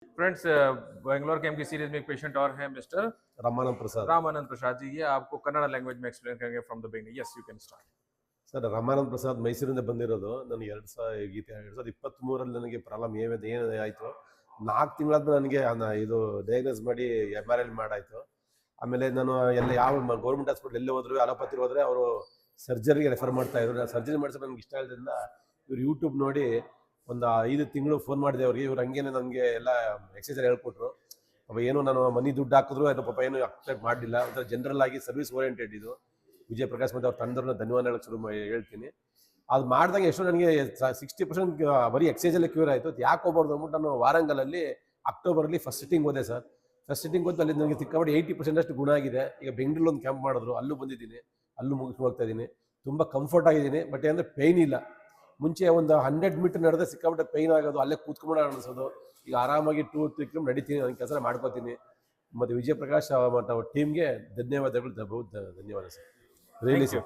Friends, Bangalore camp की series में एक पेशेंट और है, मिस्टर रामानंद प्रसाद जी। ये आपको कन्नड़ लैंग्वेज में एक्सप्लेन करेंगे from the beginning. Yes, you can start. Sir, Ramanand Prasad ಮೈಸೂರಿಂದ ಬಂದಿರೋದು. ನನಗೆ 2023 ನನಗೆ ಪ್ರಾಬ್ಲಮ್ ಏನಾಯಿತು, 4 ತಿಂಗಳಾದ್ಮೇಲೆ ನನಗೆ ಇದು ಡಯಾಗ್ನೋಸ್ ಮಾಡಿ MRI ಮಾಡಾಯಿತು. ಆಮೇಲೆ ನಾನು ಯಾವ ಗೌರ್ಮೆಂಟ್ ಹಾಸ್ಪಿಟಲ್ ಎಲ್ಲಿ ಹೋದ್ರು, ಅಲೋಪತಿ ಹೋದರೆ ಅವರು ಸರ್ಜರಿಗೆ ರೆಫರ್ ಮಾಡ್ತಾ ಇದ್ರು. ಸರ್ಜರಿ ಮಾಡಿಸೋದು ನನಗೆ ಇಷ್ಟ ಇಲ್ಲದ್ರಿಂದ ಇವ್ರು ಯೂಟ್ಯೂಬ್ ನೋಡಿ ಒಂದು 5 ತಿಂಗಳು ಫೋನ್ ಮಾಡಿದೆ ಅವ್ರಿಗೆ. ಇವ್ರು ಹಂಗೇನೆ ನನಗೆ ಎಲ್ಲ ಎಕ್ಸಸೈಸ್ ಹೇಳ್ಕೊಟ್ರು. ಪಾಪ ಏನು ನಾನು ಮನಿ ದುಡ್ಡು ಹಾಕಿದ್ರು ಅದು ಪಾಪ ಏನು ಅಕ್ಸೆಪ್ಟ್ ಮಾಡಲಿಲ್ಲ. ಒಂಥರ ಜನರಲ್ ಆಗಿ ಸರ್ವಿಸ್ ಓರಿಯೆಂಟೆಡ್ ಇದು. ವಿಜಯ್ ಪ್ರಕಾಶ್ ಮತ್ತೆ ಅವ್ರ ತಂಡದವ್ರನ್ನ ಧನ್ಯವಾದ ಹೇಳಕ್ಕೆ ಶುರು ಹೇಳ್ತೀನಿ. ಅದು ಮಾಡಿದಾಗ ಎಷ್ಟೋ ನನಗೆ 60% ಬರೀ ಎಕ್ಸೈಸಲ್ಲೇ ಕ್ಯೂರ್ ಆಯಿತು. ಯಾಕೆ ಹೋಗ್ಬಾರ್ದು ಅಂದ್ಬಿಟ್ಟು ನಾನು ವಾರಂಗಲಲ್ಲಿ ಅಕ್ಟೋಬರಲ್ಲಿ ಫಸ್ಟ್ ಸಿಟ್ಟಿಂಗ್ ಹೋದೆ ಸರ್. ಫಸ್ಟ್ ಸಿಟ್ಟಿಂಗ್ ಹೋದ್ದು ಅಲ್ಲಿ ನನಗೆ ಸಿಕ್ಕಾಪಟ್ಟೆ 80% ಅಷ್ಟು ಗುಣ ಆಗಿದೆ. ಈಗ ಬೆಂಗಳೂರಲ್ಲಿ ಒಂದು ಕ್ಯಾಂಪ್ ಮಾಡಿದ್ರು, ಅಲ್ಲೂ ಬಂದಿದ್ದೀನಿ, ಅಲ್ಲೂ ಮುಗಿಸ್ಕೊಂಡು ಹೋಗ್ತಾ ಇದ್ದೀನಿ. ತುಂಬ ಕಂಫರ್ಟ್ ಆಗಿದ್ದೀನಿ. ಬಟ್ ಏನಂದರೆ ಪೈನ್ ಇಲ್ಲ. ಮುಂಚೆ ಒಂದು 100 ಮೀಟರ್ ನಡೆದ್ರೆ ಸಿಕ್ಕಾಪಟ್ಟೆ ಪೈನ್ ಆಗೋದು, ಅಲ್ಲೇ ಕೂತ್ಕೊಂಡು ಅನಿಸೋದು. ಈಗ ಆರಾಮಾಗಿ 2-3 ಕಿಲೋಮೀಟರ್ ನಡೀತೀನಿ, ನನ್ನ ಕೆಲಸ ಮಾಡ್ಕೋತೀನಿ. ಮತ್ತು ವಿಜಯ್ ಪ್ರಕಾಶ್ ಮತ್ತು ಅವ್ರ ಟೀಮ್ಗೆ ಧನ್ಯವಾದಗಳು, ಧನ್ಯವಾದ ಸರ್. Really sir.